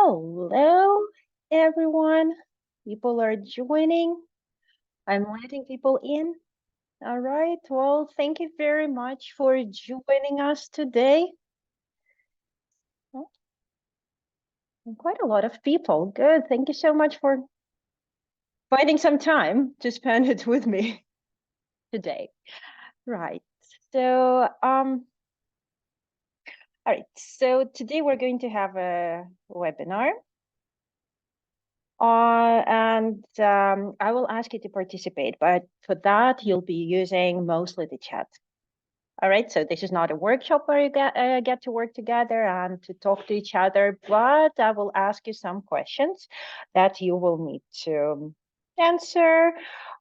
Hello, everyone. People are joining. I'm letting people in. All right. Well, thank you very much for joining us today. Oh, and quite a lot of people. Good. Thank you so much for finding some time to spend it with me today. Right. So, all right. So today we're going to have a webinar. I will ask you to participate, but for that, you'll be using mostly the chat. All right, so this is not a workshop where you get to work together and to talk to each other, but I will ask you some questions that you will need to answer.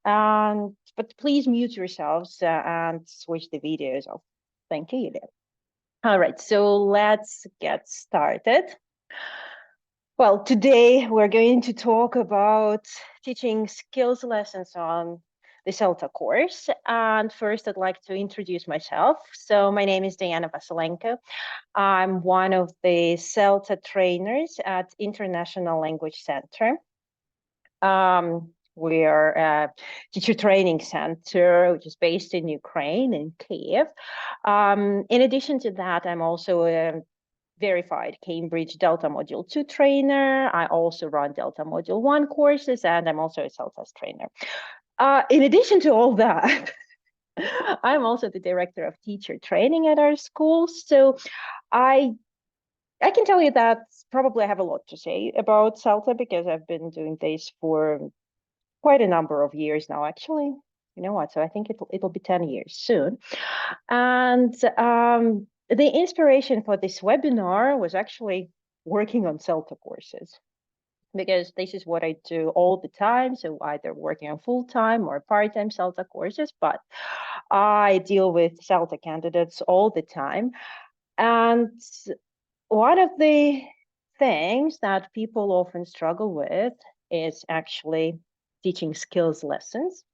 But please mute yourselves and switch the videos off. Thank you, Yulia. All right, so let's get started. Well, today we're going to talk about teaching skills lessons on the CELTA course. And first, I'd like to introduce myself. So my name is Diana Vasilenko. I'm one of the CELTA trainers at International Language Center. We are a teacher training center, which is based in Ukraine, in Kiev. In addition to that, I'm also a verified Cambridge Delta Module 2 trainer. I also run Delta Module 1 courses, and I'm also a CELTAS trainer. In addition to all that, I'm also the director of teacher training at our school. So I can tell you that probably I have a lot to say about CELTA because I've been doing this for quite a number of years now, actually. You know what? So I think it'll be 10 years soon. And the inspiration for this webinar was actually working on CELTA courses, because this is what I do all the time. So either working on full-time or part-time CELTA courses, but I deal with CELTA candidates all the time. And one of the things that people often struggle with is actually teaching skills lessons,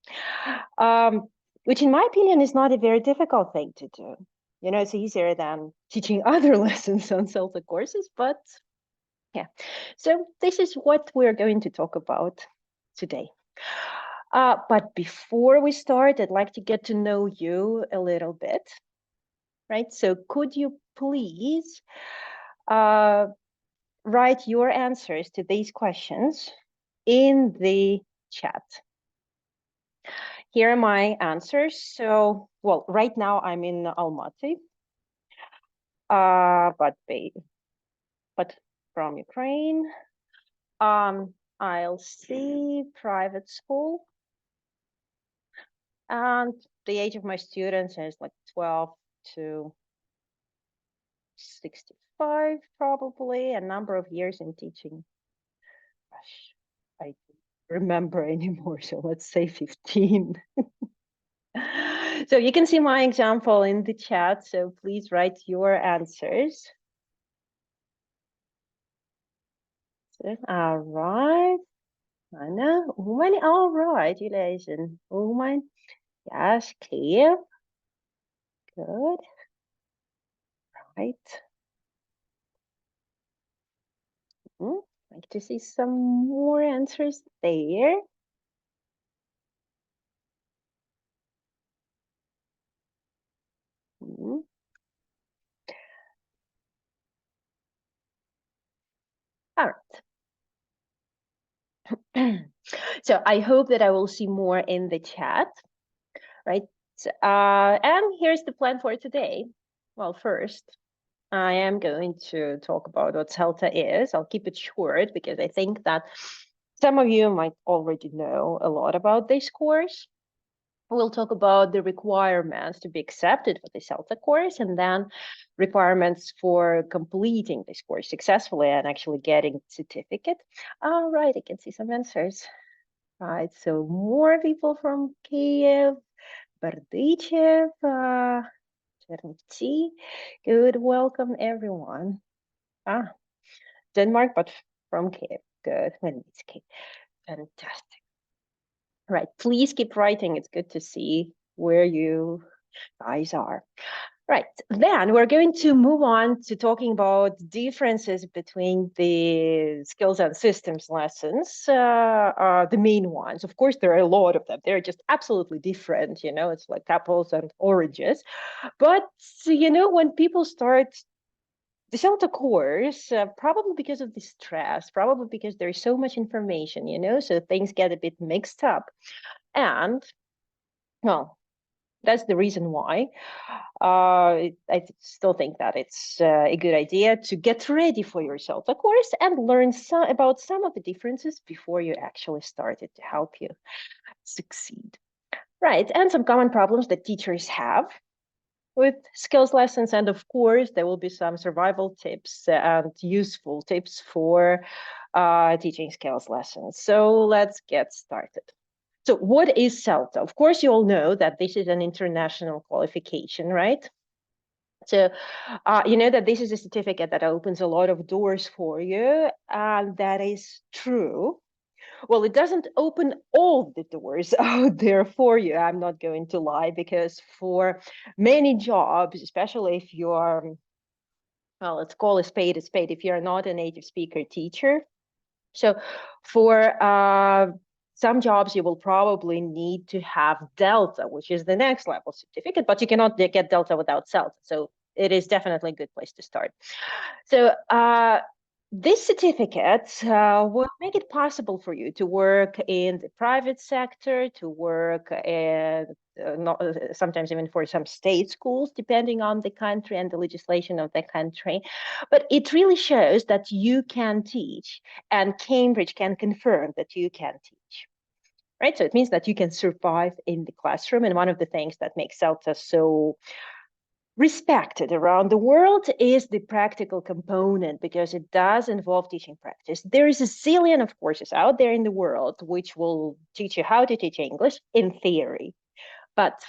which in my opinion is not a very difficult thing to do. You know, it's easier than teaching other lessons on CELTA courses, but yeah. So this is what we're going to talk about today. But before we start, I'd like to get to know you a little bit, right? So could you please write your answers to these questions in the chat? Here are my answers. So, well, right now I'm in Almaty, but from Ukraine. I'll see private school, and the age of my students is like 12 to 65, probably. A number of years in teaching. Gosh, I don't remember anymore, so let's say 15. So you can see my example in the chat, so please write your answers. So, all right. Anna, Uman, all right, you listen. Uman, yes, clear. Good. Right. Like to see some more answers there. All right. So I hope that I will see more in the chat, right? And here's the plan for today. Well, first, I am going to talk about what CELTA is. I'll keep it short because I think that some of you might already know a lot about this course. We'll talk about the requirements to be accepted for the CELTA course, and then requirements for completing this course successfully and actually getting certificate. All right, I can see some answers. Right, so more people from Kiev, Berdichev, Chernivtsi. Good, welcome everyone. Denmark, but from Kiev. Good, Chmelnytsky. Fantastic. Right, please keep writing. It's good to see where you guys are. Right, then we're going to move on to talking about differences between the skills and systems lessons, the main ones. Of course, there are a lot of them. They're just absolutely different, you know, it's like apples and oranges. But, you know, when people start the CELTA course, probably because of the stress, probably because there's so much information, you know, so things get a bit mixed up. And, well, that's the reason why. I still think that it's a good idea to get ready for your CELTA course and learn about some of the differences before you actually start it to help you succeed. Right, and some common problems that teachers have with skills lessons. And of course, there will be some survival tips and useful tips for teaching skills lessons. So let's get started. So what is CELTA? Of course, you all know that this is an international qualification, right? So you know that this is a certificate that opens a lot of doors for you, and that is true. Well, it doesn't open all the doors out there for you. I'm not going to lie, because for many jobs, especially if you are, well, let's call a spade, if you're not a native speaker teacher. So for some jobs, you will probably need to have Delta, which is the next level certificate, but you cannot get Delta without CELTA. So it is definitely a good place to start. So this certificate will make it possible for you to work in the private sector, to work in sometimes even for some state schools, depending on the country and the legislation of the country. But it really shows that you can teach, and Cambridge can confirm that you can teach. Right, so it means that you can survive in the classroom. And one of the things that makes CELTA so respected around the world is the practical component, because it does involve teaching practice. There is a zillion of courses out there in the world which will teach you how to teach English in theory. But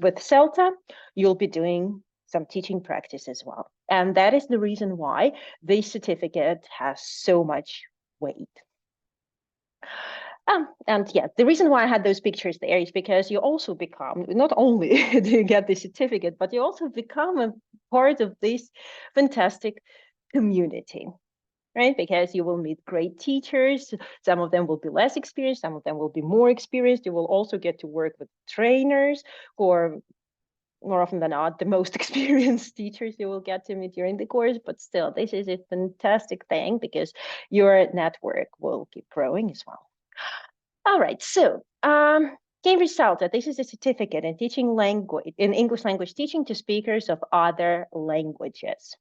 with CELTA, you'll be doing some teaching practice as well. And that is the reason why this certificate has so much weight. And yeah, the reason why I had those pictures there is because you also become, not only do you get the certificate, but you also become a part of this fantastic community, right? Because you will meet great teachers. Some of them will be less experienced, some of them will be more experienced. You will also get to work with trainers who are more often than not the most experienced teachers you will get to meet during the course. But still, this is a fantastic thing, because your network will keep growing as well. All right, so Cambridge CELTA, this is a certificate in teaching language, in English language teaching to speakers of other languages,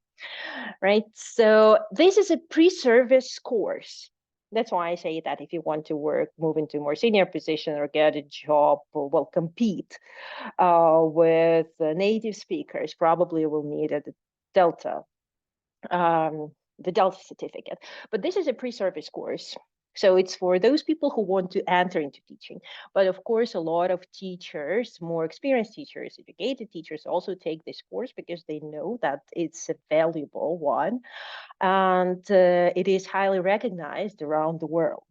right? So this is a pre-service course. That's why I say that if you want to work, move into a more senior position or get a job, or well, compete with native speakers, probably you will need a Delta, the Delta certificate. But this is a pre-service course. So it's for those people who want to enter into teaching. But of course, a lot of teachers, more experienced teachers, educated teachers, also take this course because they know that it's a valuable one, and it is highly recognized around the world.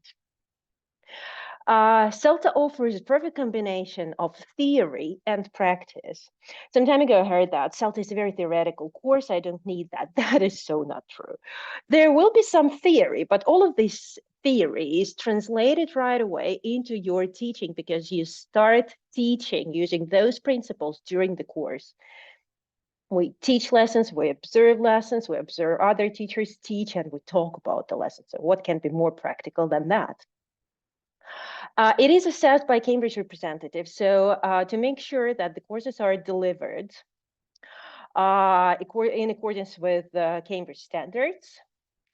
CELTA offers a perfect combination of theory and practice. Some time ago, I heard that CELTA is a very theoretical course. I don't need that. That is so not true. There will be some theory, but all of this theory is translated right away into your teaching, because you start teaching using those principles during the course. We teach lessons, we observe other teachers teach, and we talk about the lessons. So what can be more practical than that? It is assessed by Cambridge representatives. So to make sure that the courses are delivered in accordance with Cambridge standards,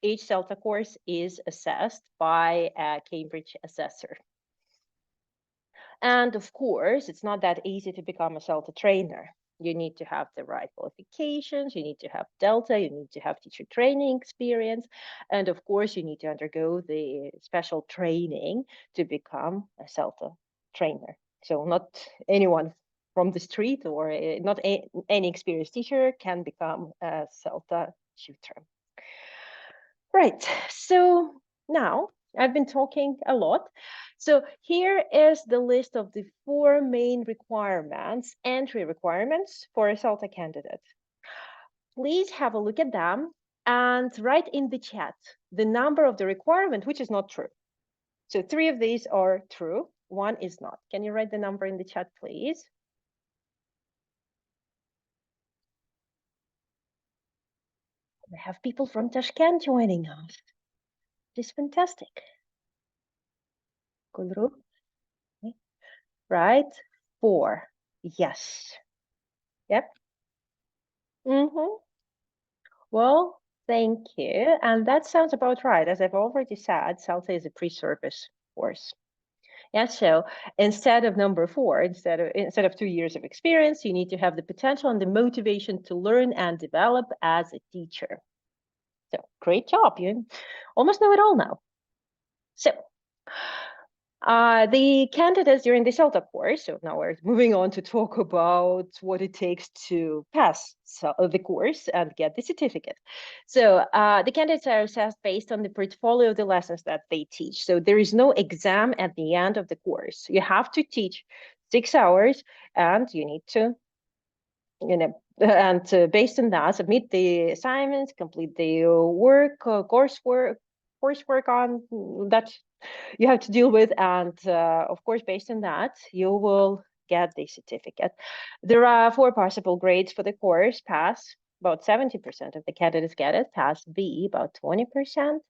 each CELTA course is assessed by a Cambridge assessor. And of course, it's not that easy to become a CELTA trainer. You need to have the right qualifications, you need to have Delta, you need to have teacher training experience, and of course, you need to undergo the special training to become a CELTA trainer. So not anyone from the street, or not any experienced teacher can become a CELTA tutor. Right, so now I've been talking a lot. So here is the list of the 4 main requirements, entry requirements for a CELTA candidate. Please have a look at them and write in the chat the number of the requirement, which is not true. So 3 of these are true, 1 is not. Can you write the number in the chat, please? We have people from Tashkent joining us. This is fantastic. Gulru, right? 4. Yes. Yep. Well, thank you. And that sounds about right. As I've already said, CELTA is a pre-service course. Yeah, so instead of number 4, instead of 2 years of experience, you need to have the potential and the motivation to learn and develop as a teacher. So great job. You almost know it all now. So the candidates during the CELTA course, so now we're moving on to talk about what it takes to pass the course and get the certificate. So the candidates are assessed based on the portfolio of the lessons that they teach. So there is no exam at the end of the course. You have to teach 6 hours and you need to, and based on that, submit the assignments, complete the coursework on that you have to deal with, and of course, based on that, you will get the certificate. There are 4 possible grades for the course: pass, about 70% of the candidates get it; pass B, about 20%;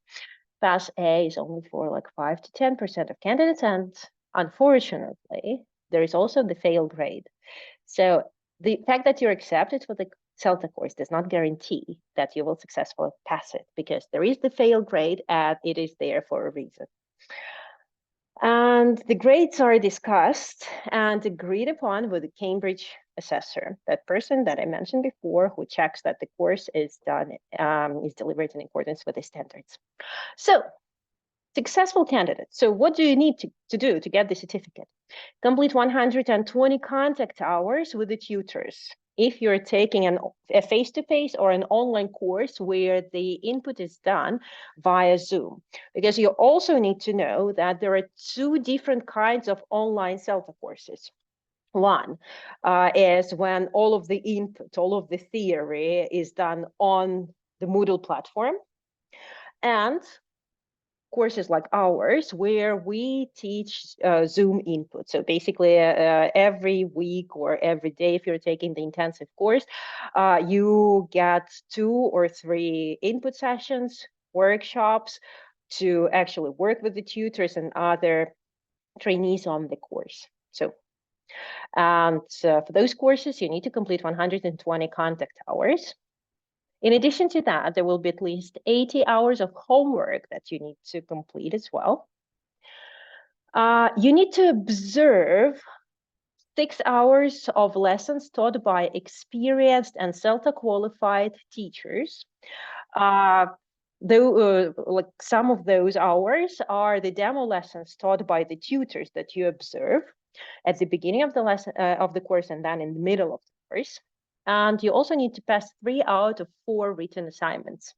pass A is only for like 5 to 10% of candidates, and unfortunately, there is also the fail grade. So the fact that you're accepted for the CELTA course does not guarantee that you will successfully pass it, because there is the fail grade and it is there for a reason. And the grades are discussed and agreed upon with the Cambridge assessor, that person that I mentioned before, who checks that the course is done, is delivered in accordance with the standards. So, successful candidates. So what do you need to do to get the certificate? Complete 120 contact hours with the tutors. If you're taking a face-to-face or an online course where the input is done via Zoom, because you also need to know that there are 2 different kinds of online CELTA courses. One is when all of the input, all of the theory is done on the Moodle platform, and courses like ours where we teach Zoom input. So basically every week or every day, if you're taking the intensive course, you get 2 or 3 input sessions, workshops to actually work with the tutors and other trainees on the course. So, and for those courses, you need to complete 120 contact hours. In addition to that, there will be at least 80 hours of homework that you need to complete as well. You need to observe 6 hours of lessons taught by experienced and CELTA qualified teachers. Like some of those hours are the demo lessons taught by the tutors that you observe at the beginning of the lesson of the course and then in the middle of the course. And you also need to pass 3 out of 4 written assignments.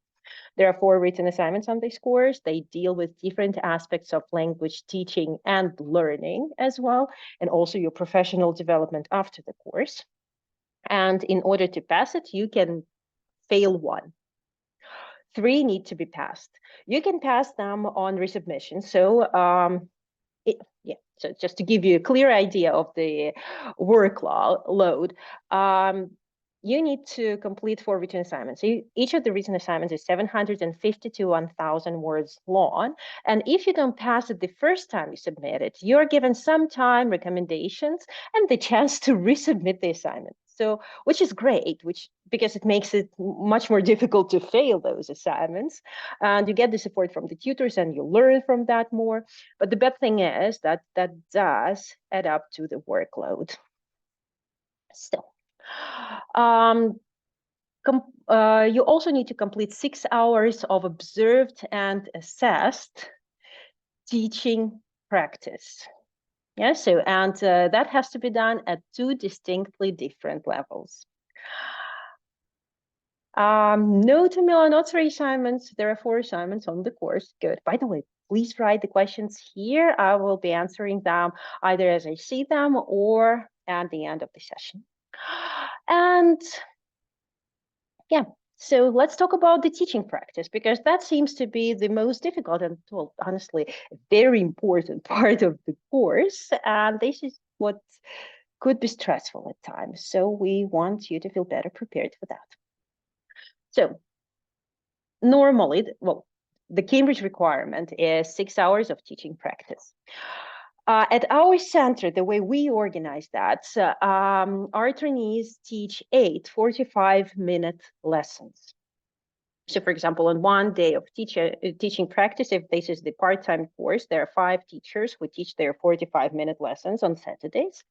There are 4 written assignments on this course. They deal with different aspects of language teaching and learning as well, and also your professional development after the course. And in order to pass it, you can fail 1. 3 need to be passed. You can pass them on resubmission. So so just to give you a clear idea of the workload, you need to complete 4 written assignments. Each of the written assignments is 750 to 1,000 words long. And if you don't pass it the first time you submit it, you're given some time, recommendations, and the chance to resubmit the assignment. So, which is great, because it makes it much more difficult to fail those assignments. And you get the support from the tutors and you learn from that more. But the bad thing is that that does add up to the workload. So, you also need to complete 6 hours of observed and assessed teaching practice. Yeah, so, and that has to be done at 2 distinctly different levels. No, Tamila, not 3 assignments. There are 4 assignments on the course. Good. By the way, please write the questions here. I will be answering them either as I see them or at the end of the session. And yeah, so let's talk about the teaching practice, because that seems to be the most difficult and, well, honestly, a very important part of the course. And this is what could be stressful at times. So we want you to feel better prepared for that. So normally, well, the Cambridge requirement is 6 hours of teaching practice. At our center, the way we organize that, our trainees teach 8 45-minute lessons. So, for example, on one day of teaching practice, if this is the part-time course, there are 5 teachers who teach their 45-minute lessons on Saturdays.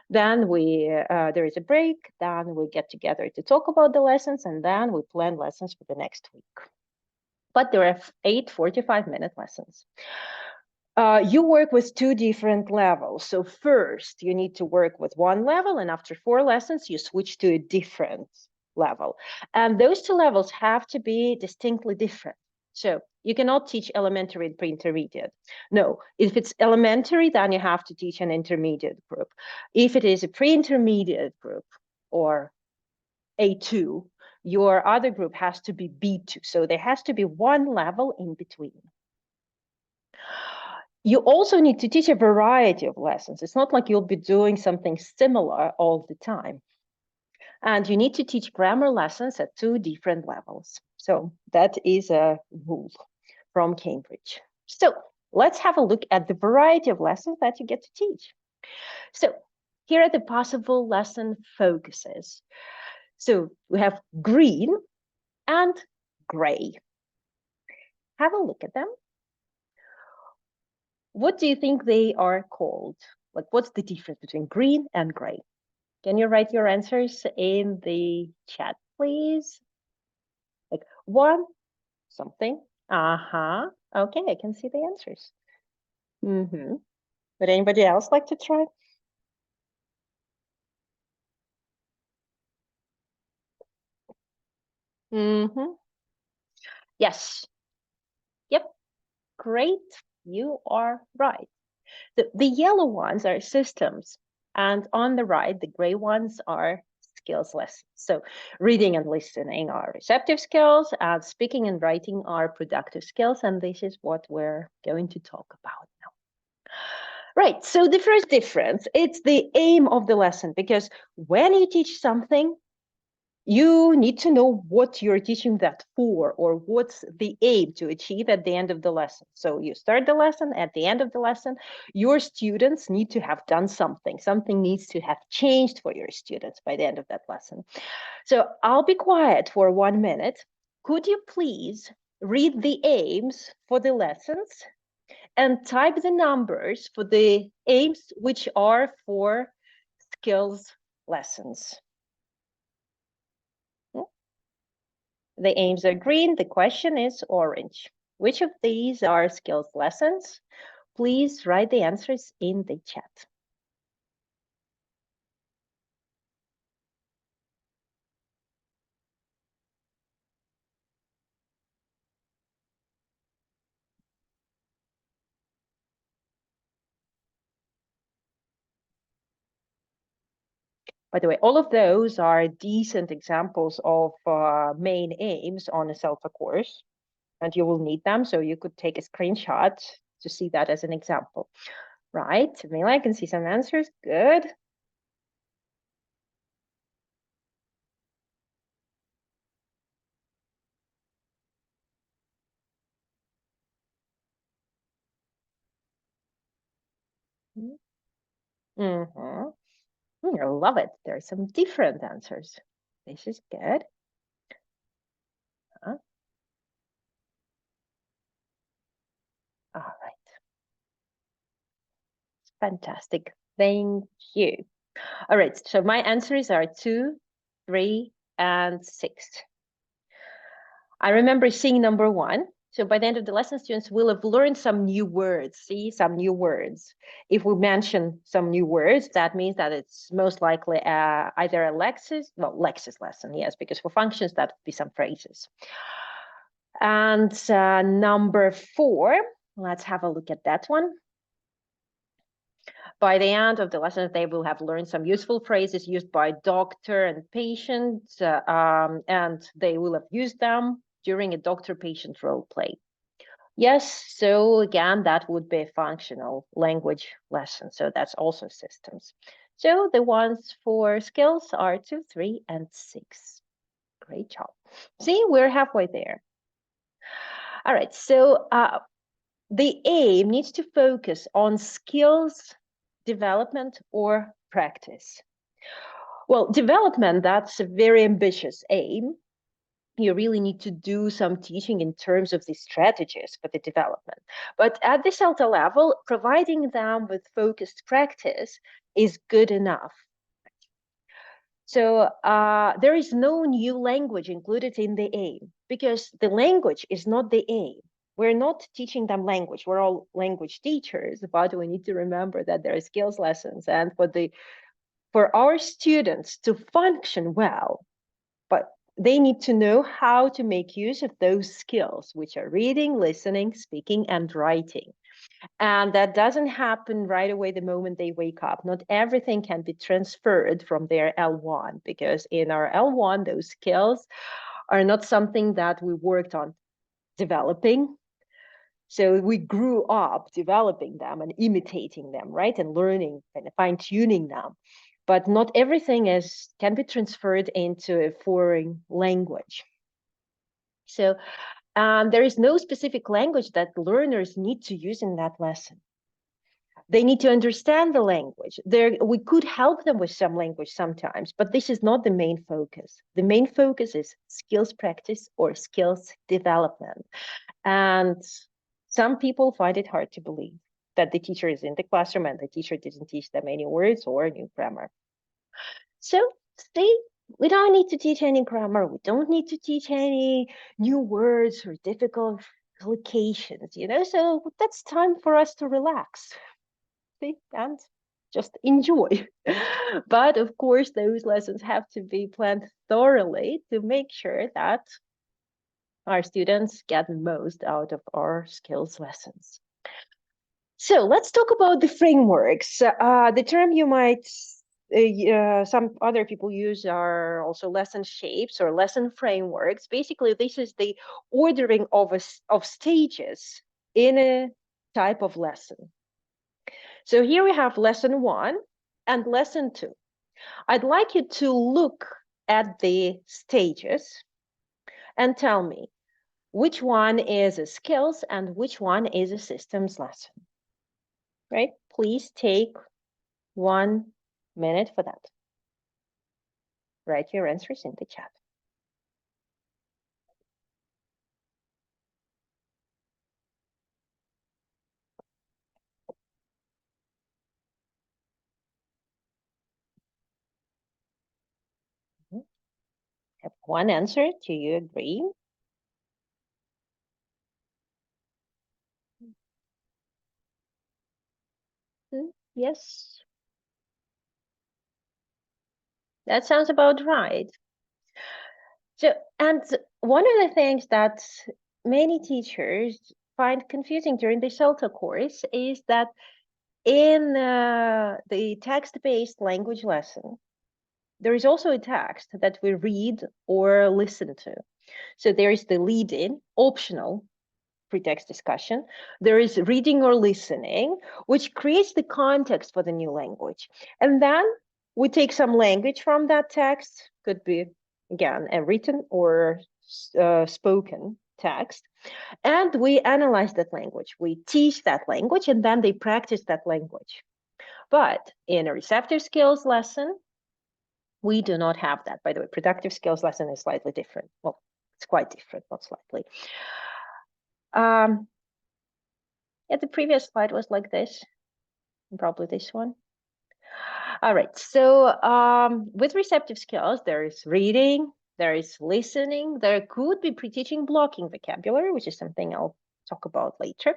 Then there is a break, then we get together to talk about the lessons, and then we plan lessons for the next week. But there are 8 45-minute lessons. You work with 2 different levels. So first, you need to work with one level, and after 4 lessons, you switch to a different level. And those 2 levels have to be distinctly different. So you cannot teach elementary and pre-intermediate. No, if it's elementary, then you have to teach an intermediate group. If it is a pre-intermediate group or A2, your other group has to be B2. So there has to be one level in between. You also need to teach a variety of lessons. It's not like you'll be doing something similar all the time. And you need to teach grammar lessons at 2 different levels. So that is a rule from Cambridge. So let's have a look at the variety of lessons that you get to teach. So here are the possible lesson focuses. So we have green and gray. Have a look at them. What do you think they are called? Like, what's the difference between green and gray? Can you write your answers in the chat, please? Like one, something. Uh-huh. Okay, I can see the answers. Mm-hmm. Would anybody else like to try? Mm-hmm. Yes. Yep. Great. You are right. The yellow ones are systems, and on the right, the gray ones are skills lessons. So reading and listening are receptive skills, and speaking and writing are productive skills, and this is what we're going to talk about now. Right, so the first difference, it's the aim of the lesson, because when you teach something, you need to know what you're teaching that for, or what's the aim to achieve at the end of the lesson. So you start the lesson, at the end of the lesson, your students need to have done something. Something needs to have changed for your students by the end of that lesson. So I'll be quiet for 1 minute. Could you please read the aims for the lessons and type the numbers for the aims which are for skills lessons? The aims are green, the question is orange. Which of these are skills lessons? Please write the answers in the chat. By the way, all of those are decent examples of main aims on a CELTA course, and you will need them, so you could take a screenshot to see that as an example. Right, Mila, I can see some answers. Good. Mm-hmm. I love it. There are some different answers. This is good. All right. Fantastic. Thank you. All right. So my answers are 2, 3, and 6. I remember seeing number 1. So by the end of the lesson, students will have learned some new words, see, some new words. If we mention some new words, that means that it's most likely either a Lexis lesson, yes, because for functions, that would be some phrases. And number 4, let's have a look at that one. By the end of the lesson, they will have learned some useful phrases used by doctor and patient, and they will have used them during a doctor-patient role play. Yes, so again, that would be a functional language lesson. So that's also systems. So the ones for skills are 2, 3, and 6. Great job. See, we're halfway there. All right, so the aim needs to focus on skills development or practice. Well, development, that's a very ambitious aim. You really need to do some teaching in terms of the strategies for the development. But at the CELTA level, providing them with focused practice is good enough. So there is no new language included in the aim because the language is not the aim. We're not teaching them language. We're all language teachers, but we need to remember that there are skills lessons, and for our students to function well, but they need to know how to make use of those skills, which are reading, listening, speaking, and writing. And that doesn't happen right away the moment they wake up. Not everything can be transferred from their L1, because in our L1, those skills are not something that we worked on developing. So we grew up developing them and imitating them, right? And learning and fine-tuning them. But not everything can be transferred into a foreign language. So there is no specific language that learners need to use in that lesson. They need to understand the language. We could help them with some language sometimes, but this is not the main focus. The main focus is skills practice or skills development. And some people find it hard to believe that the teacher is in the classroom and the teacher didn't teach them any words or new grammar. So we don't need to teach any grammar. We don't need to teach any new words or difficult applications, so that's time for us to relax, see, and just enjoy. But of course, those lessons have to be planned thoroughly to make sure that our students get the most out of our skills lessons. So let's talk about the frameworks. The term you might, some other people use are also lesson shapes or lesson frameworks. Basically, this is the ordering of stages in a type of lesson. So here we have lesson 1 and lesson 2. I'd like you to look at the stages and tell me which one is a skills and which one is a systems lesson. Right? Please take 1 minute for that. Write your answers in the chat. Have one answer. Do you agree? Yes. That sounds about right. So, and one of the things that many teachers find confusing during the CELTA course is that in the text-based language lesson, there is also a text that we read or listen to. So there is the lead-in, optional pre-text discussion. There is reading or listening, which creates the context for the new language. And then we take some language from that text, could be, again, a written or spoken text, and we analyze that language. We teach that language, and then they practice that language. But in a receptive skills lesson, we do not have that. By the way, productive skills lesson is slightly different. Well, it's quite different, not slightly. Yeah, the previous slide was like this, probably this one. All right, so with receptive skills, there is reading, there is listening. There could be pre-teaching blocking vocabulary, which is something I'll talk about later.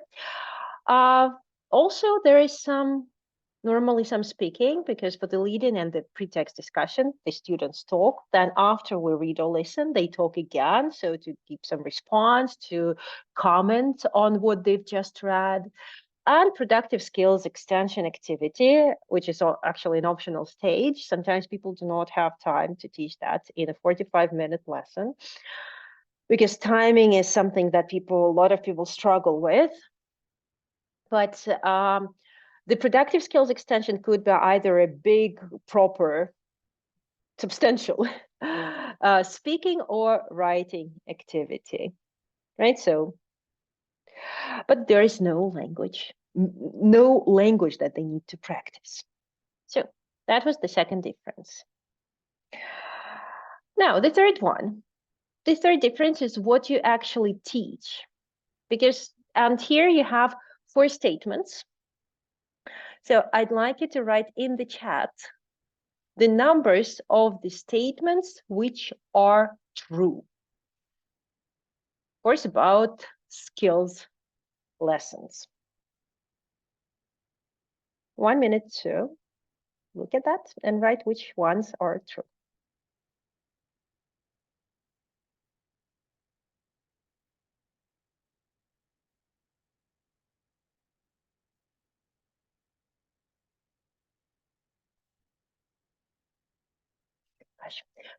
Also, there is normally some speaking, because for the lead-in and the pre-text discussion, the students talk. Then after we read or listen, they talk again. So to give some response, to comment on what they've just read. And productive skills extension activity, which is actually an optional stage. Sometimes people do not have time to teach that in a 45-minute lesson, because timing is something that a lot of people struggle with. But the productive skills extension could be either a big, proper, substantial speaking or writing activity, right? So, but there is no language that they need to practice. So that was the second difference. Now, the third one. The third difference is what you actually teach. And here you have 4 statements. So I'd like you to write in the chat the numbers of the statements which are true. Of course, about skills lessons. 1 minute to look at that and write which ones are true.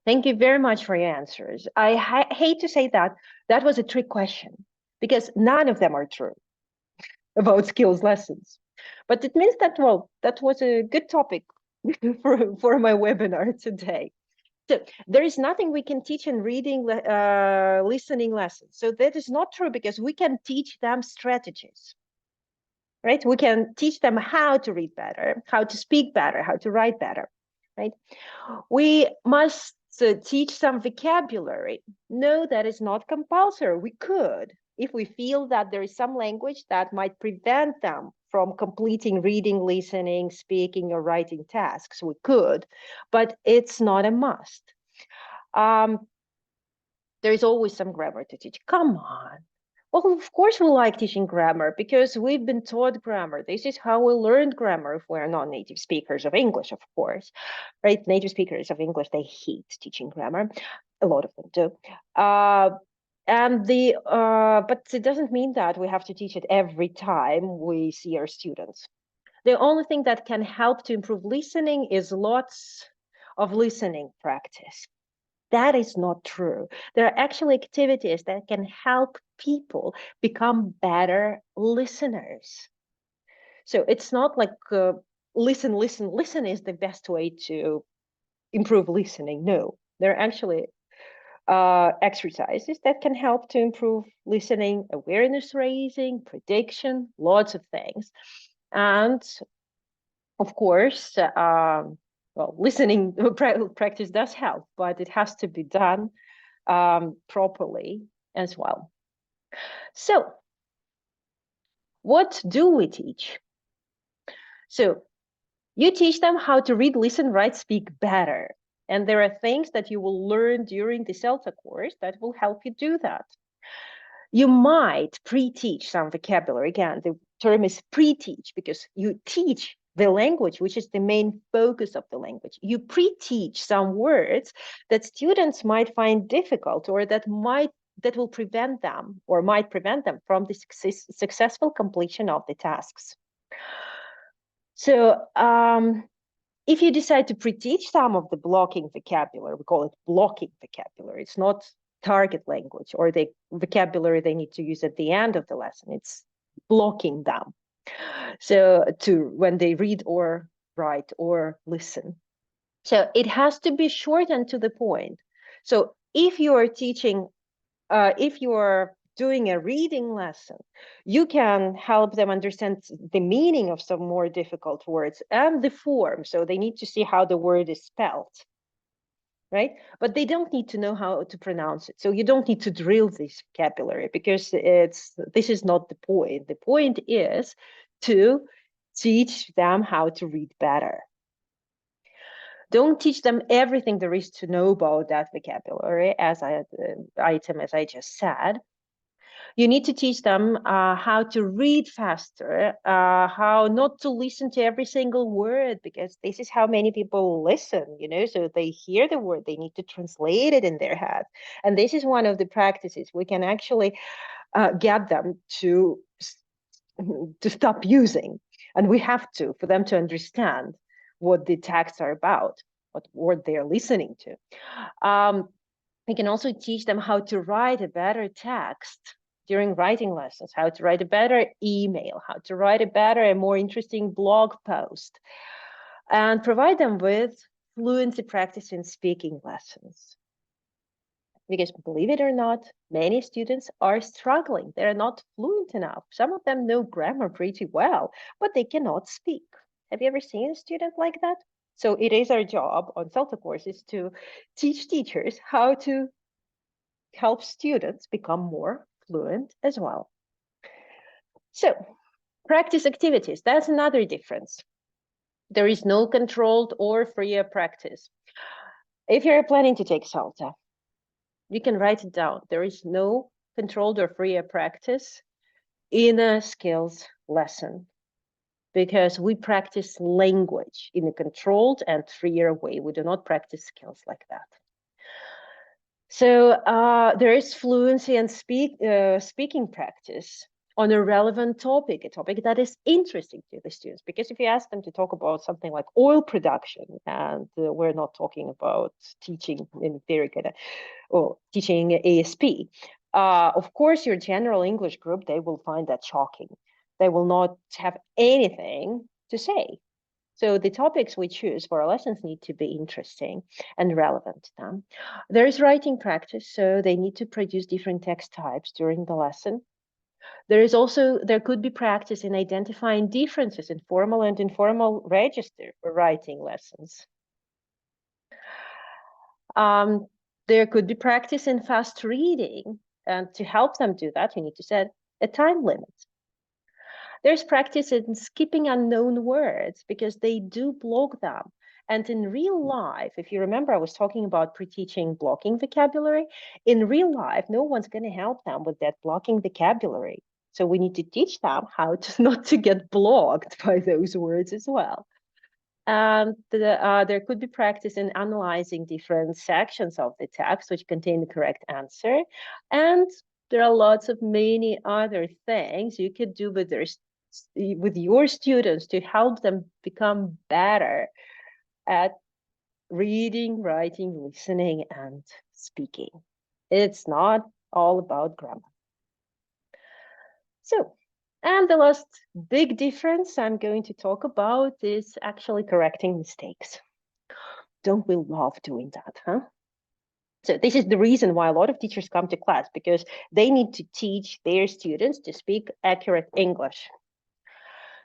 Thank you very much for your answers. I hate to say that was a trick question, because none of them are true about skills lessons. But it means that, well, that was a good topic for my webinar today. So there is nothing we can teach in reading, listening lessons. So that is not true, because we can teach them strategies, right? We can teach them how to read better, how to speak better, how to write better, right? We must teach some vocabulary. No, that is not compulsory. We could, if we feel that there is some language that might prevent them from completing reading, listening, speaking, or writing tasks, we could, but it's not a must. There is always some grammar to teach. Come on. Well, of course we like teaching grammar, because we've been taught grammar. This is how we learned grammar if we're not native speakers of English, of course, right? Native speakers of English, they hate teaching grammar. A lot of them do. But it doesn't mean that we have to teach it every time we see our students. The only thing that can help to improve listening is lots of listening practice. That is not true. There are actually activities that can help people become better listeners. So it's not like listen is the best way to improve listening. No, there are actually exercises that can help to improve listening, awareness raising, prediction, lots of things. And of course, well, listening practice does help, but it has to be done properly as well. So what do we teach? So you teach them how to read, listen, write, speak better. And there are things that you will learn during the CELTA course that will help you do that. You might pre-teach some vocabulary. Again, the term is pre-teach, because you teach the language, which is the main focus of the language. You pre-teach some words that students might find difficult, or that will prevent them, or might prevent them from the successful completion of the tasks. So if you decide to pre-teach some of the blocking vocabulary, we call it blocking vocabulary. It's not target language or the vocabulary they need to use at the end of the lesson. It's blocking them. So when they read or write or listen. So it has to be short and to the point. So if you are teaching, if you are doing a reading lesson, you can help them understand the meaning of some more difficult words and the form. So they need to see how the word is spelled, right? But they don't need to know how to pronounce it. So you don't need to drill this vocabulary, because this is not the point. The point is to teach them how to read better. Don't teach them everything there is to know about that vocabulary as item, as I just said. You need to teach them how to read faster, how not to listen to every single word, because this is how many people listen, so they hear the word, they need to translate it in their head. And this is one of the practices we can actually get them to stop using. And we have to, for them to understand what the texts are about, what word they're listening to. We can also teach them how to write a better text during writing lessons, how to write a better email, how to write a better and more interesting blog post, and provide them with fluency practice in speaking lessons. Because believe it or not, many students are struggling. They're not fluent enough. Some of them know grammar pretty well, but they cannot speak. Have you ever seen a student like that? So it is our job on CELTA courses to teach teachers how to help students become more fluent as well. So practice activities, that's another difference. There is no controlled or free practice. If you're planning to take CELTA, you can write it down. There is no controlled or free practice in a skills lesson, because we practice language in a controlled and freer way. We do not practice skills like that. So there is fluency and speaking practice on a relevant topic, a topic that is interesting to the students. Because if you ask them to talk about something like oil production, and we're not talking about teaching in very good, or teaching ASP, of course, your general English group, they will find that shocking. They will not have anything to say. So the topics we choose for our lessons need to be interesting and relevant to them. There is writing practice, so they need to produce different text types during the lesson. There could be practice in identifying differences in formal and informal register for writing lessons. There could be practice in fast reading, and to help them do that, you need to set a time limit. There's practice in skipping unknown words, because they do block them. And in real life, if you remember, I was talking about pre-teaching blocking vocabulary. In real life, no one's going to help them with that blocking vocabulary. So we need to teach them how to not to get blocked by those words as well. And there could be practice in analyzing different sections of the text which contain the correct answer. And there are lots of many other things you could do with your students to help them become better at reading, writing, listening, and speaking. It's not all about grammar. So, and the last big difference I'm going to talk about is actually correcting mistakes. Don't we love doing that, huh? So this is the reason why a lot of teachers come to class, because they need to teach their students to speak accurate English.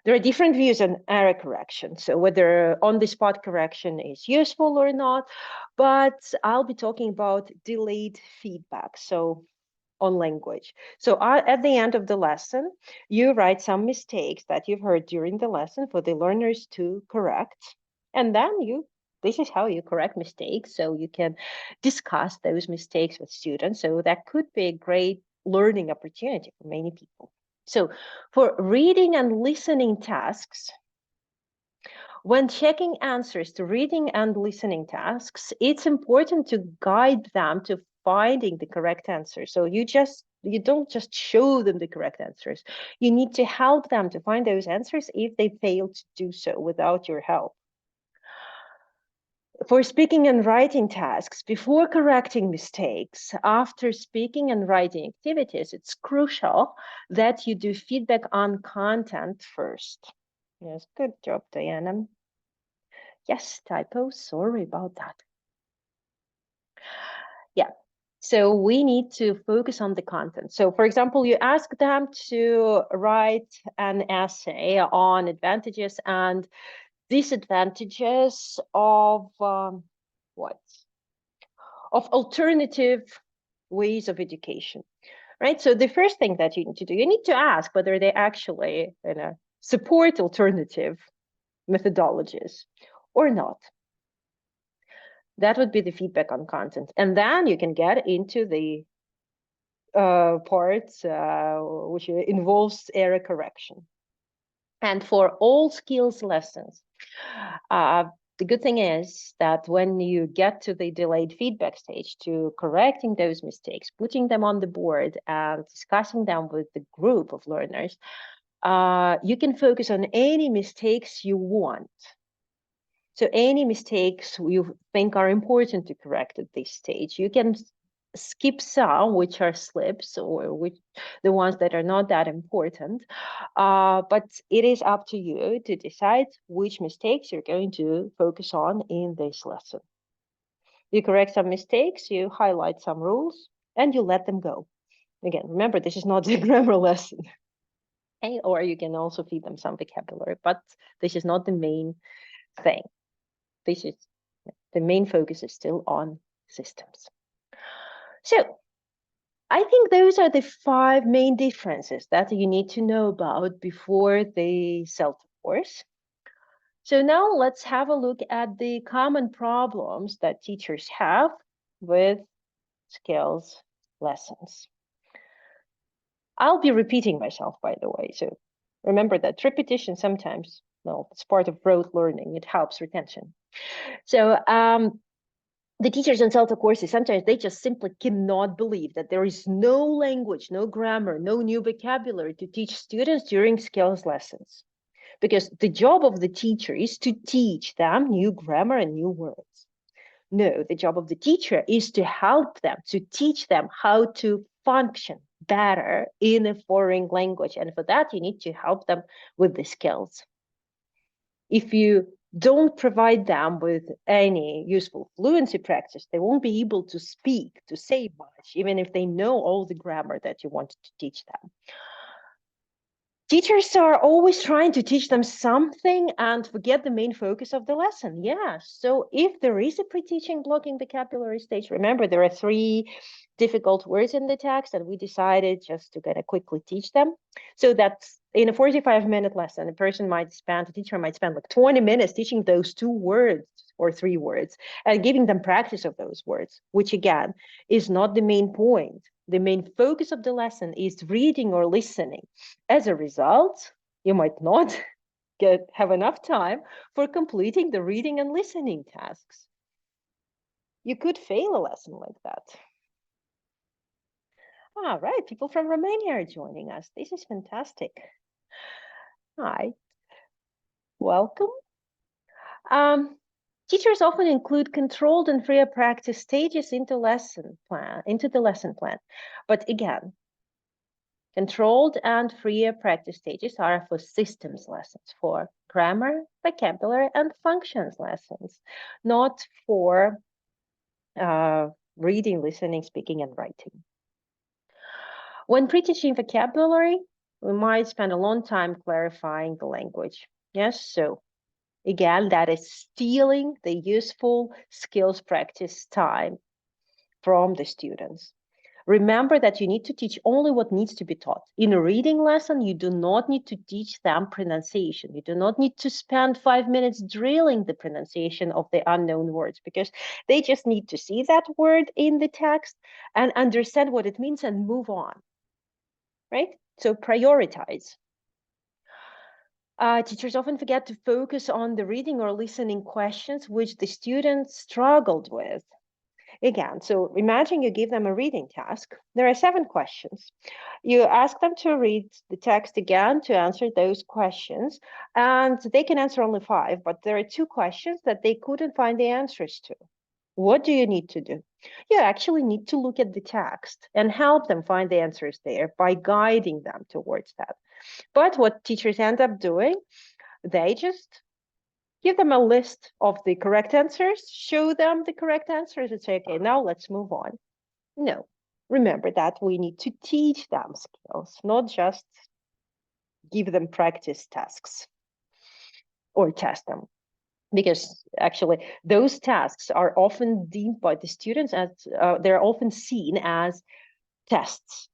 There are different views on error correction, so whether on-the-spot correction is useful or not, but I'll be talking about delayed feedback, so on language. So at the end of the lesson, you write some mistakes that you've heard during the lesson for the learners to correct, and then this is how you correct mistakes, so you can discuss those mistakes with students. So that could be a great learning opportunity for many people. So for reading and listening tasks, when checking answers to reading and listening tasks, it's important to guide them to finding the correct answer. So you don't just show them the correct answers. You need to help them to find those answers if they fail to do so without your help. For speaking and writing tasks, before correcting mistakes, after speaking and writing activities, it's crucial that you do feedback on content first. Yes, good job, Diana. Yes, typo, sorry about that. Yeah, so we need to focus on the content. So for example, you ask them to write an essay on advantages and disadvantages of of alternative ways of education, right? So the first thing that you need to do, you need to ask whether they actually support alternative methodologies or not. That would be the feedback on content. And then you can get into the part which involves error correction. And for all skills lessons, the good thing is that when you get to the delayed feedback stage, to correcting those mistakes, putting them on the board and discussing them with the group of learners, you can focus on any mistakes you want. So any mistakes you think are important to correct at this stage, you can skip some which are slips or which the ones that are not that important. But it is up to you to decide which mistakes you're going to focus on in this lesson. You correct some mistakes, you highlight some rules, and you let them go. Again, remember, this is not a grammar lesson. Okay? Or you can also feed them some vocabulary, but this is not the main thing. This is the main focus is still on systems. So I think those are the 5 main differences that you need to know about before the CELTA course. So now let's have a look at the common problems that teachers have with skills lessons. I'll be repeating myself, by the way. So remember that repetition sometimes, well, it's part of rote learning. It helps retention. So the teachers in CELTA courses, sometimes they just simply cannot believe that there is no language, no grammar, no new vocabulary to teach students during skills lessons. Because the job of the teacher is to teach them new grammar and new words. No, the job of the teacher is to help them, to teach them how to function better in a foreign language. And for that, you need to help them with the skills. If you don't provide them with any useful fluency practice, they won't be able to speak, to say much, even if they know all the grammar that you wanted to teach them. Teachers are always trying to teach them something and forget the main focus of the lesson. Yes. So if there is a pre-teaching blocking vocabulary stage, remember there are 3 difficult words in the text, and we decided just to kind of quickly teach them. So that's in a 45-minute lesson, the teacher might spend like 20 minutes teaching those 2 words or 3 words and giving them practice of those words, which again is not the main point. The main focus of the lesson is reading or listening. As a result, you might not have enough time for completing the reading and listening tasks. You could fail a lesson like that. All right, people from Romania are joining us. This is fantastic. Hi, welcome. Teachers often include controlled and freer practice stages into the lesson plan. But again, controlled and freer practice stages are for systems lessons, for grammar, vocabulary, and functions lessons, not for reading, listening, speaking, and writing. When pre-teaching vocabulary, we might spend a long time clarifying the language. Yes, so again, that is stealing the useful skills practice time from the students. Remember that you need to teach only what needs to be taught. In a reading lesson, you do not need to teach them pronunciation. You do not need to spend 5 minutes drilling the pronunciation of the unknown words, because they just need to see that word in the text and understand what it means and move on, right? So prioritize. Teachers often forget to focus on the reading or listening questions which the students struggled with. Again, so imagine you give them a reading task. There are 7 questions. You ask them to read the text again to answer those questions, and they can answer only 5, but there are 2 questions that they couldn't find the answers to. What do you need to do? You actually need to look at the text and help them find the answers there by guiding them towards that. But what teachers end up doing, they just give them a list of the correct answers, show them the correct answers, and say, okay, now let's move on. No, remember that we need to teach them skills, not just give them practice tasks or test them. Because actually, those tasks are often deemed by the students as, they're often seen as tests.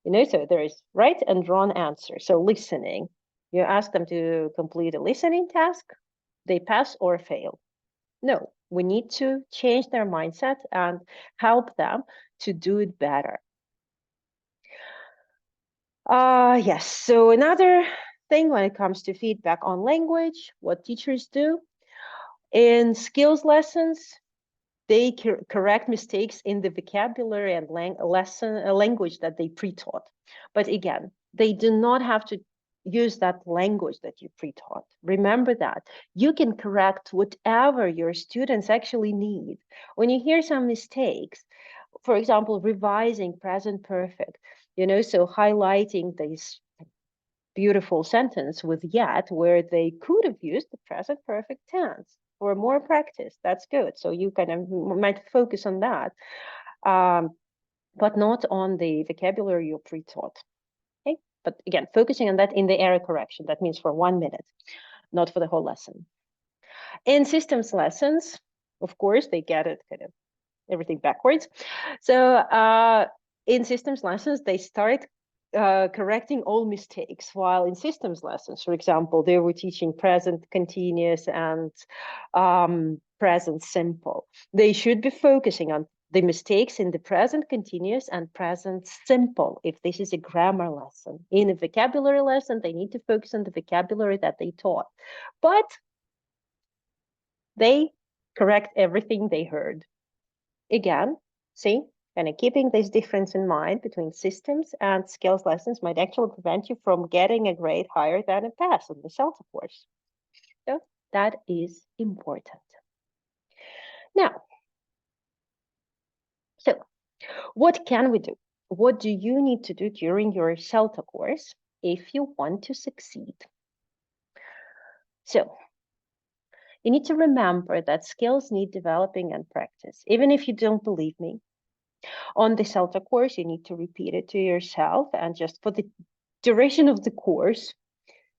So there is right and wrong answer. So listening, you ask them to complete a listening task, they pass or fail. No, We need to change their mindset and help them to do it better. Yes, so another thing when it comes to feedback on language, what teachers do in skills lessons, they correct mistakes in the vocabulary and language that they pre-taught. But again, they do not have to use that language that you pre-taught. Remember that. You can correct whatever your students actually need. When you hear some mistakes, for example, revising present perfect, so highlighting this beautiful sentence with yet, where they could have used the present perfect tense for more practice. That's good. So you kind of might focus on that, but not on the vocabulary you pre-taught. Okay, but again, focusing on that in the error correction. That means for 1 minute, not for the whole lesson. In systems lessons, of course, they get it kind of everything backwards. So in systems lessons, they start correcting all mistakes, while in systems lessons, for example, they were teaching present continuous and present simple. They should be focusing on the mistakes in the present continuous and present simple. If this is a grammar lesson, in a vocabulary lesson, they need to focus on the vocabulary that they taught. But they correct everything they heard. Again, see, kind of keeping this difference in mind between systems and skills lessons might actually prevent you from getting a grade higher than a pass on the CELTA course. So that is important. Now, so what can we do? What do you need to do during your CELTA course if you want to succeed? So you need to remember that skills need developing and practice. Even if you don't believe me, on the CELTA course, you need to repeat it to yourself, and just for the duration of the course,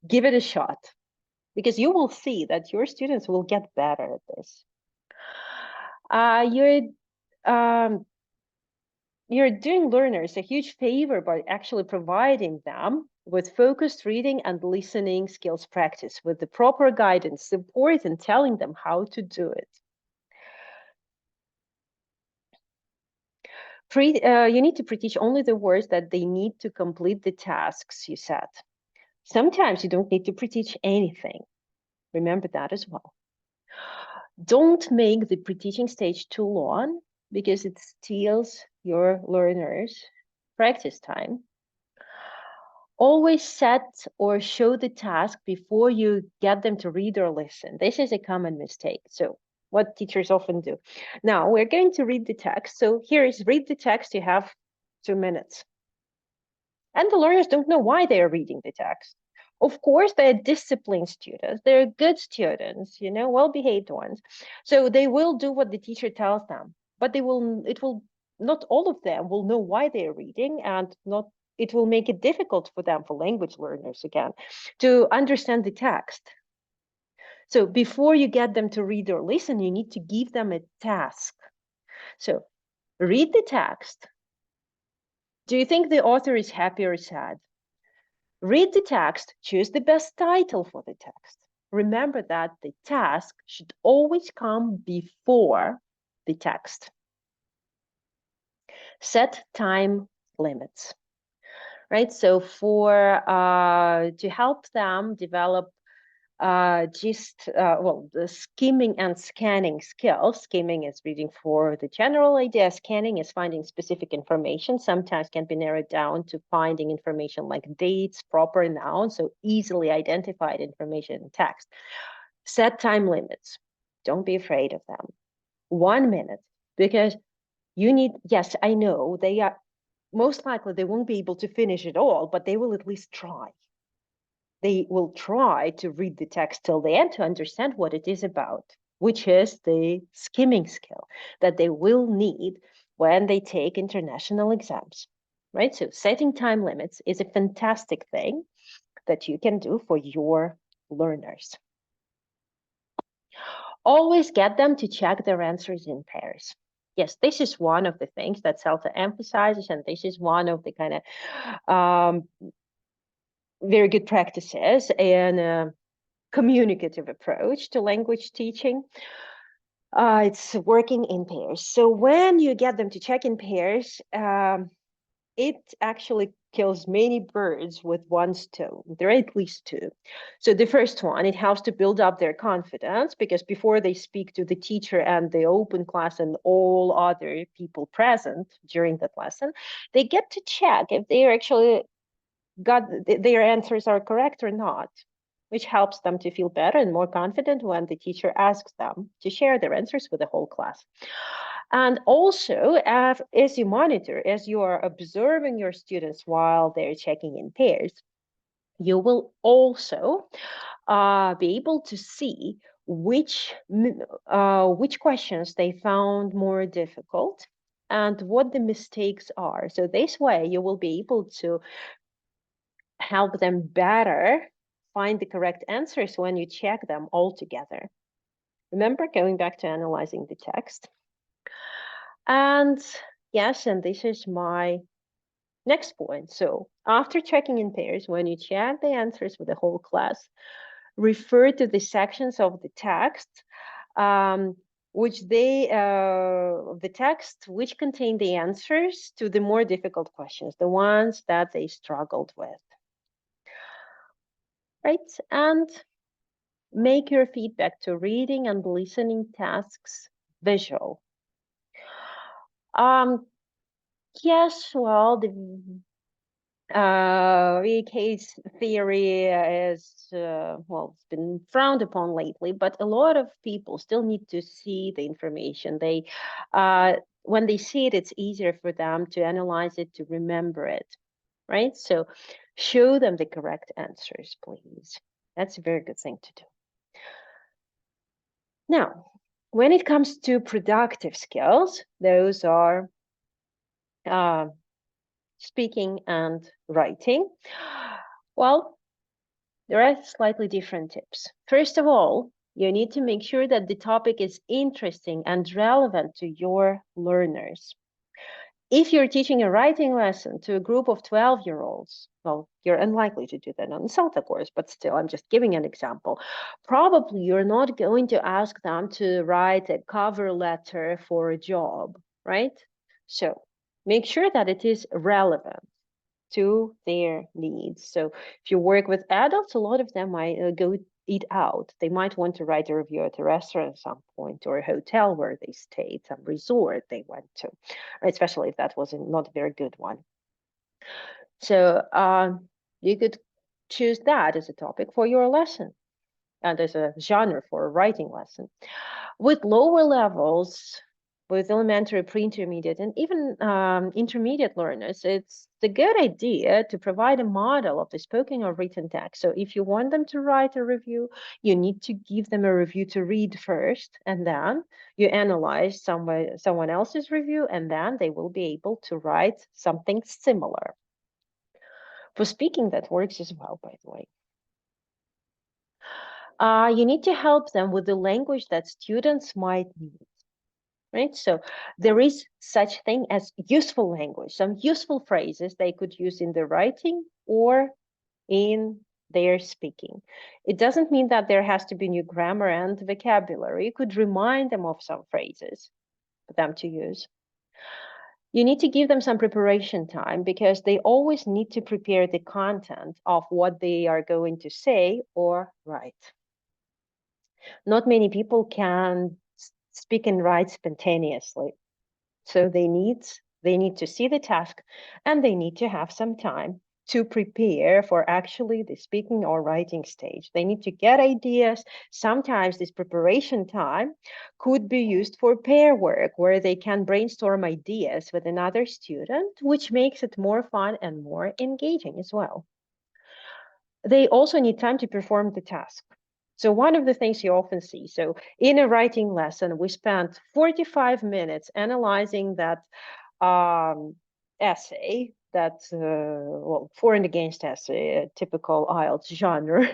give it a shot, because you will see that your students will get better at this. You're doing learners a huge favor by actually providing them with focused reading and listening skills practice with the proper guidance, support, and telling them how to do it. You need to pre-teach only the words that they need to complete the tasks you set. Sometimes you don't need to pre-teach anything. Remember that as well. Don't make the pre-teaching stage too long, because it steals your learners' practice time. Always set or show the task before you get them to read or listen. This is a common mistake. So what teachers often do. Now we're going to read the text. So here is read the text. You have 2 minutes. And the learners don't know why they are reading the text. Of course, they're disciplined students. They're good students, well-behaved ones. So they will do what the teacher tells them, but not all of them will know why they're reading, and it will make it difficult for them, for language learners again, to understand the text. So before you get them to read or listen, you need to give them a task. So read the text. Do you think the author is happy or sad? Read the text, choose the best title for the text. Remember that the task should always come before the text. Set time limits, right? So to help them develop the skimming and scanning skills. Skimming is reading for the general idea. Scanning is finding specific information. Sometimes can be narrowed down to finding information like dates, proper nouns, so easily identified information in text. Set time limits. Don't be afraid of them. 1 minute, because yes, I know they are most likely they won't be able to finish it all, but they will at least try. They will try to read the text till the end to understand what it is about, which is the skimming skill that they will need when they take international exams, right? So setting time limits is a fantastic thing that you can do for your learners. Always get them to check their answers in pairs. Yes, this is one of the things that CELTA emphasizes, and this is one of the kind of very good practices and a communicative approach to language teaching. It's working in pairs. So when you get them to check in pairs, it actually kills many birds with one stone. There are at least two. So the first one, it helps to build up their confidence, because before they speak to the teacher and the open class and all other people present during that lesson, they get to check if they are actually got their answers are correct or not, which helps them to feel better and more confident when the teacher asks them to share their answers with the whole class. And also, as you monitor, as you are observing your students while they're checking in pairs, you will also be able to see which questions they found more difficult and what the mistakes are. So this way, you will be able to help them better find the correct answers when you check them all together. Remember, going back to analyzing the text. And yes, and this is my next point. So after checking in pairs, when you check the answers with the whole class, refer to the sections of the text um, the text which contain the answers to the more difficult questions, the ones that they struggled with. Right? And make your feedback to reading and listening tasks visual. Yes, well, the case theory is, well, it's been frowned upon lately, but a lot of people still need to see the information. When they see it, it's easier for them to analyze it, to remember it, right? So show them the correct answers, please. That's a very good thing to do. Now, when it comes to productive skills, those are speaking and writing. Well, there are slightly different tips. First of all, you need to make sure that the topic is interesting and relevant to your learners. If you're teaching a writing lesson to a group of 12-year-olds, well, you're unlikely to do that on the CELTA course, but still, I'm just giving an example. Probably you're not going to ask them to write a cover letter for a job, right? So make sure that it is relevant to their needs. So if you work with adults, a lot of them might go eat out. They might want to write a review at a restaurant at some point, or a hotel where they stayed, some resort they went to, especially if that was not a very good one. So you could choose that as a topic for your lesson and as a genre for a writing lesson. With lower levels, with elementary, pre-intermediate, and even intermediate learners, it's a good idea to provide a model of the spoken or written text. So if you want them to write a review, you need to give them a review to read first, and then you analyze someone else's review, and then they will be able to write something similar. For speaking, that works as well, by the way. You need to help them with the language that students might need. Right? So there is such thing as useful language, some useful phrases they could use in their writing or in their speaking. It doesn't mean that there has to be new grammar and vocabulary. You could remind them of some phrases for them to use. You need to give them some preparation time, because they always need to prepare the content of what they are going to say or write. Not many people can speak and write spontaneously. So they need to see the task, and they need to have some time to prepare for actually the speaking or writing stage. They need to get ideas. Sometimes this preparation time could be used for pair work, where they can brainstorm ideas with another student, which makes it more fun and more engaging as well. They also need time to perform the task. So one of the things you often see, so in a writing lesson, we spent 45 minutes analyzing that essay, that well, for and against essay, a typical IELTS genre.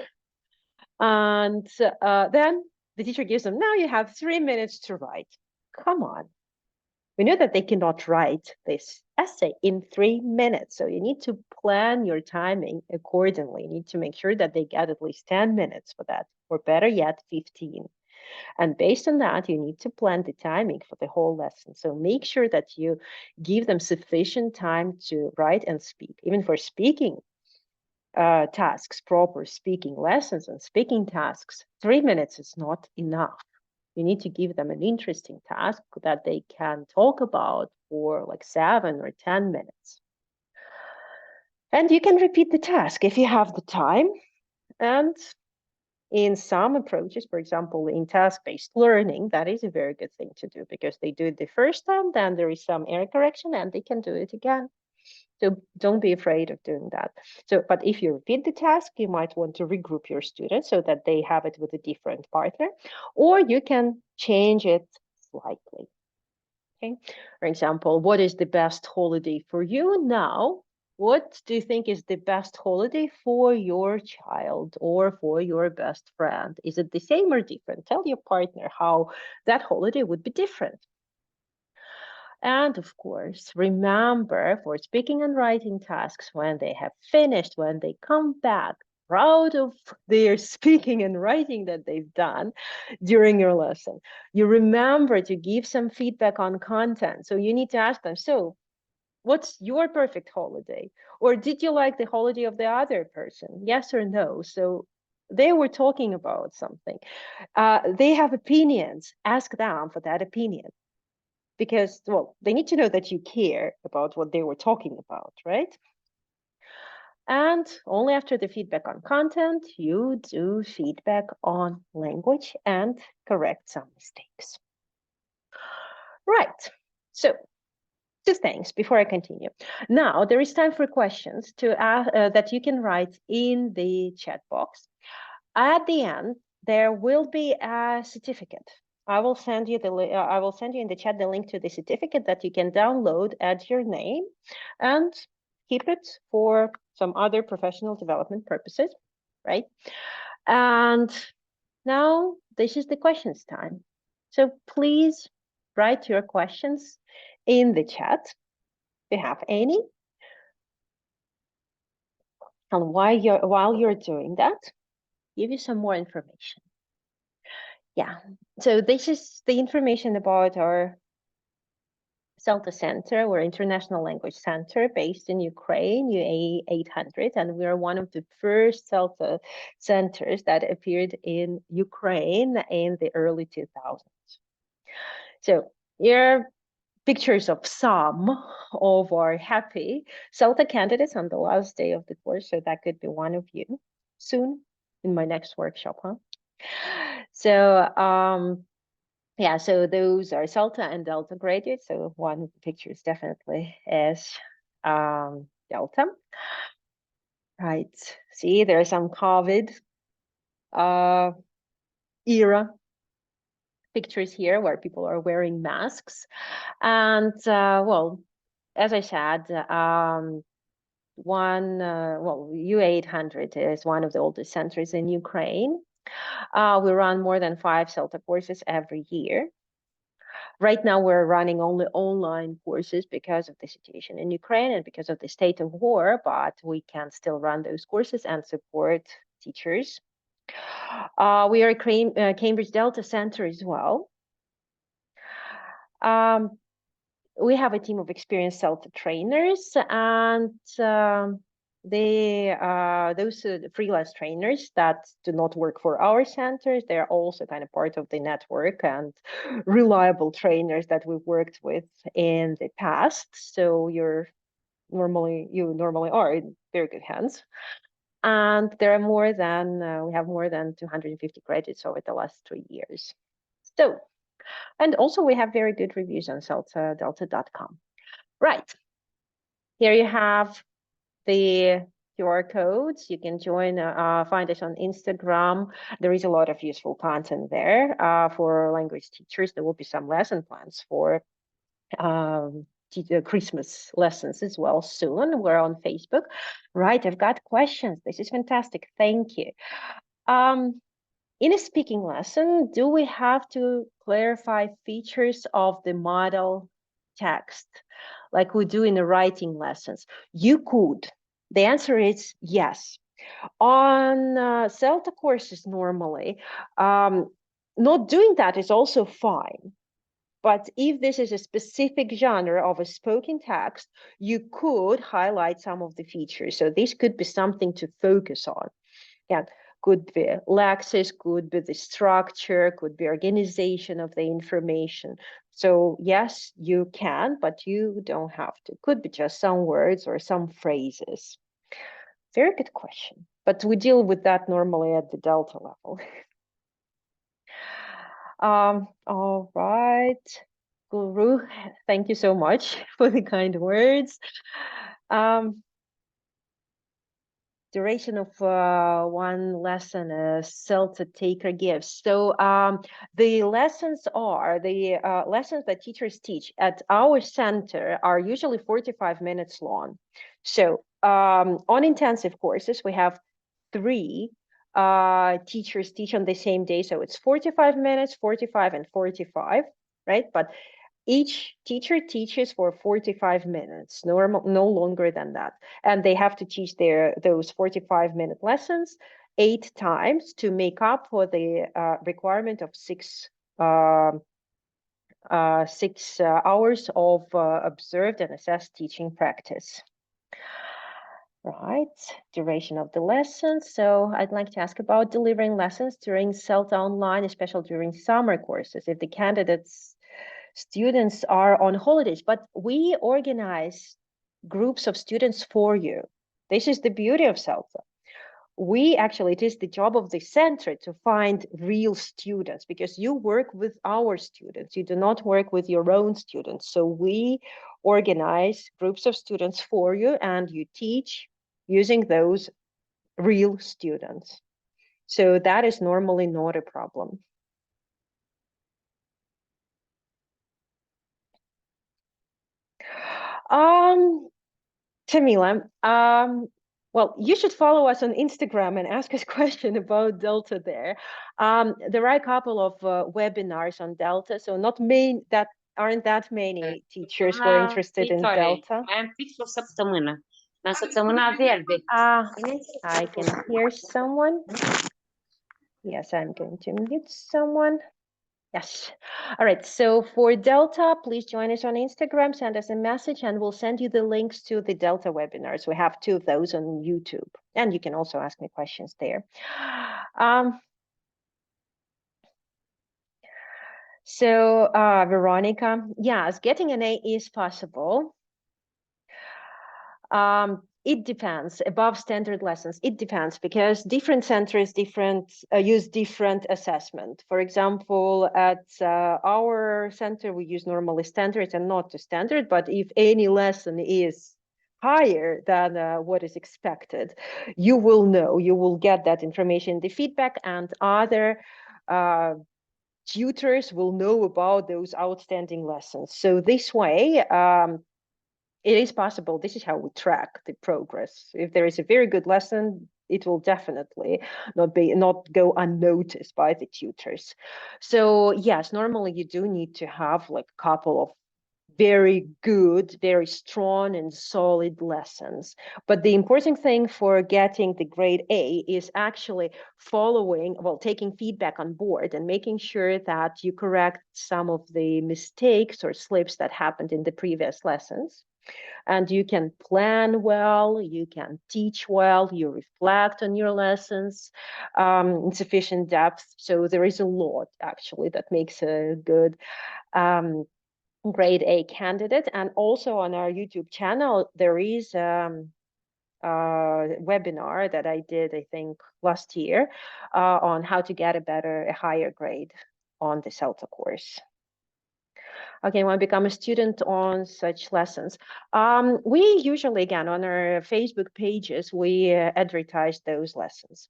And then the teacher gives them, now you have 3 minutes to write. Come on. We know that they cannot write this essay in 3 minutes. So you need to plan your timing accordingly. You need to make sure that they get at least 10 minutes for that, or better yet, 15. And based on that, you need to plan the timing for the whole lesson. So make sure that you give them sufficient time to write and speak. Even for speaking tasks, proper speaking lessons and speaking tasks, 3 minutes is not enough. You need to give them an interesting task that they can talk about for like 7 or 10 minutes. And you can repeat the task if you have the time. And in some approaches, for example, in task-based learning, that is a very good thing to do because they do it the first time, then there is some error correction and they can do it again. So don't be afraid of doing that. So, but if you repeat the task, you might want to regroup your students so that they have it with a different partner, or you can change it slightly. Okay. For example, what is the best holiday for you now? What do you think is the best holiday for your child or for your best friend? Is it the same or different? Tell your partner how that holiday would be different. And of course, remember for speaking and writing tasks, when they have finished, when they come back, proud of their speaking and writing that they've done during your lesson, you remember to give some feedback on content. So you need to ask them, so what's your perfect holiday? Or did you like the holiday of the other person? Yes or no? So they were talking about something. They have opinions. Ask them for that opinion. Because, well, they need to know that you care about what they were talking about, right? And only after the feedback on content, you do feedback on language and correct some mistakes. Right. So, two things before I continue. Now, there is time for questions to that you can write in the chat box. At the end, there will be a certificate. I will send you in the chat the link to the certificate that you can download, add your name, and keep it for some other professional development purposes, right? And now this is the questions time. So please write your questions in the chat if you have any. And while you're doing that, give you some more information. Yeah, so this is the information about our CELTA Center. We're International Language Center based in Ukraine, UAE 800, and we're one of the first CELTA centers that appeared in Ukraine in the early 2000s. So here pictures of some of our happy CELTA candidates on the last day of the course, so that could be one of you soon in my next workshop, huh? So yeah, so those are CELTA and Delta graduates. So one of the pictures definitely is Delta. Right. See, there are some COVID era pictures here where people are wearing masks. And well, as I said, U800 is one of the oldest centers in Ukraine. We run more than 5 CELTA courses every year. Right now, we're running only online courses because of the situation in Ukraine and because of the state of war, but we can still run those courses and support teachers. We are a Cambridge Delta Center as well. We have a team of experienced CELTA trainers, and those freelance trainers that do not work for our centers, they're also kind of part of the network and reliable trainers that we've worked with in the past. So you normally are in very good hands. And there are we have more than 250 credits over the last 3 years. So, and also we have very good reviews on delta.com. Right. Here you have the QR codes. You can join, find us on Instagram. There is a lot of useful content there for language teachers. There will be some lesson plans for Christmas lessons as well soon. We're on Facebook. Right, I've got questions. This is fantastic. Thank you. In a speaking lesson, do we have to clarify features of the model text like we do in the writing lessons? You could. The answer is yes. On CELTA courses normally, not doing that is also fine. But if this is a specific genre of a spoken text, you could highlight some of the features. So this could be something to focus on. Yeah, could be lexis, could be the structure, could be organization of the information. So yes, you can, but you don't have to. Could be just some words or some phrases. Very good question. But we deal with that normally at the Delta level. All right, Guru, thank you so much for the kind words. Duration of one lesson is CELTA taker gives. So the lessons that teachers teach at our center are usually 45 minutes long. So on intensive courses, we have 3 teachers teach on the same day. So it's 45 minutes, 45 and 45, right? But each teacher teaches for 45 minutes, no longer than that. And they have to teach those 45-minute lessons 8 times to make up for the requirement of 6 hours of observed and assessed teaching practice. Right, duration of the lessons. So I'd like to ask about delivering lessons during CELTA Online, especially during summer courses, if the students are on holidays, but we organize groups of students for you. This is the beauty of CELTA. It is the job of the center to find real students, because you work with our students. You do not work with your own students. So we organize groups of students for you, and you teach using those real students. So that is normally not a problem. Tamila, well, you should follow us on Instagram and ask us question about Delta there. There are a couple of webinars on Delta, so aren't that many teachers who are interested in Delta. I can hear someone. Yes, I'm going to mute someone. Yes. All right. So for Delta, please join us on Instagram, send us a message, and we'll send you the links to the Delta webinars. We have 2 of those on YouTube, and you can also ask me questions there. So Veronica, yes, getting an A is possible. It depends. Above standard lessons, it depends, because different centers use different assessment. For example, at our center, we use normally standard and not to standard, but if any lesson is higher than what is expected, you will get that information in the feedback, and other tutors will know about those outstanding lessons. So this way, it is possible. This is how we track the progress. If there is a very good lesson, it will definitely not go unnoticed by the tutors. So yes, normally you do need to have like a couple of very good, very strong and solid lessons. But the important thing for getting the grade A is actually taking feedback on board and making sure that you correct some of the mistakes or slips that happened in the previous lessons. And you can plan well, you can teach well, you reflect on your lessons in sufficient depth. So there is a lot actually that makes a good grade A candidate. And also on our YouTube channel, there is a webinar that I did, I think, last year on how to get a higher grade on the CELTA course. Okay, want to become a student on such lessons. We usually, again, on our Facebook pages, we advertise those lessons.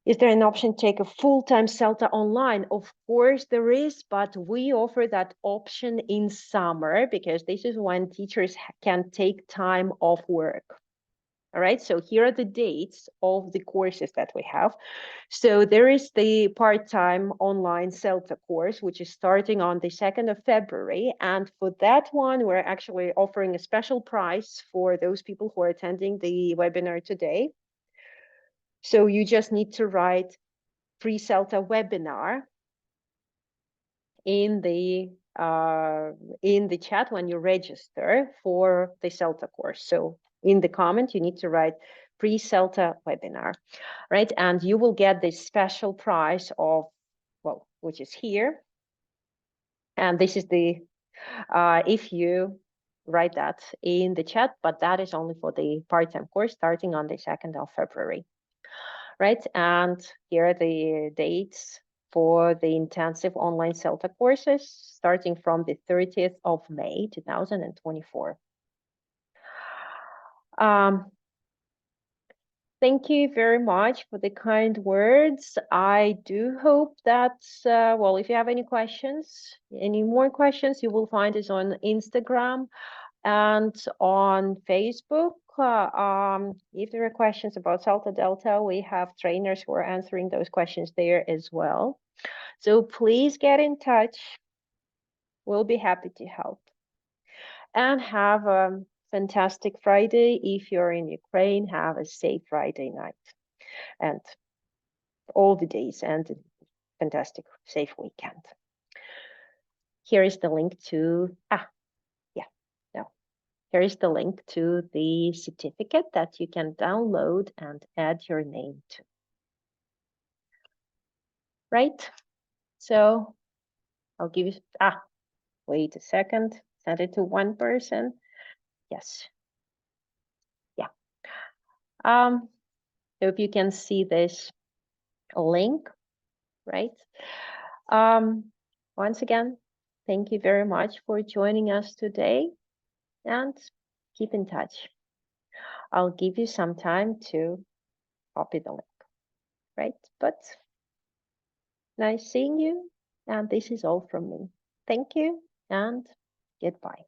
Is there an option to take a full-time CELTA online? Of course there is, but we offer that option in summer, because this is when teachers can take time off work. All right, so here are the dates of the courses that we have. So there is the part-time online CELTA course, which is starting on the 2nd of February. And for that one, we're actually offering a special price for those people who are attending the webinar today. So you just need to write Pre-CELTA webinar in the chat when you register for the CELTA course. So in the comment, you need to write pre-CELTA webinar, right? And you will get this special price of, well, which is here. And this is the, if you write that in the chat, but that is only for the part-time course starting on the 2nd of February, right? And here are the dates for the intensive online CELTA courses starting from the 30th of May, 2024. Thank you very much for the kind words. I do hope that, well, if you have any questions, any more questions, you will find us on Instagram and on Facebook. If there are questions about CELTA Delta, we have trainers who are answering those questions there as well. So please get in touch. We'll be happy to help. And have a fantastic Friday. If you're in Ukraine, have a safe Friday night and all the days and a fantastic safe weekend. Here is the link to, here is the link to the certificate that you can download and add your name to. Right? So I'll give you, wait a second, send it to one person. Yes. Yeah. Hope you can see this link, right? Once again, thank you very much for joining us today and keep in touch. I'll give you some time to copy the link, right? But nice seeing you. And this is all from me. Thank you and goodbye.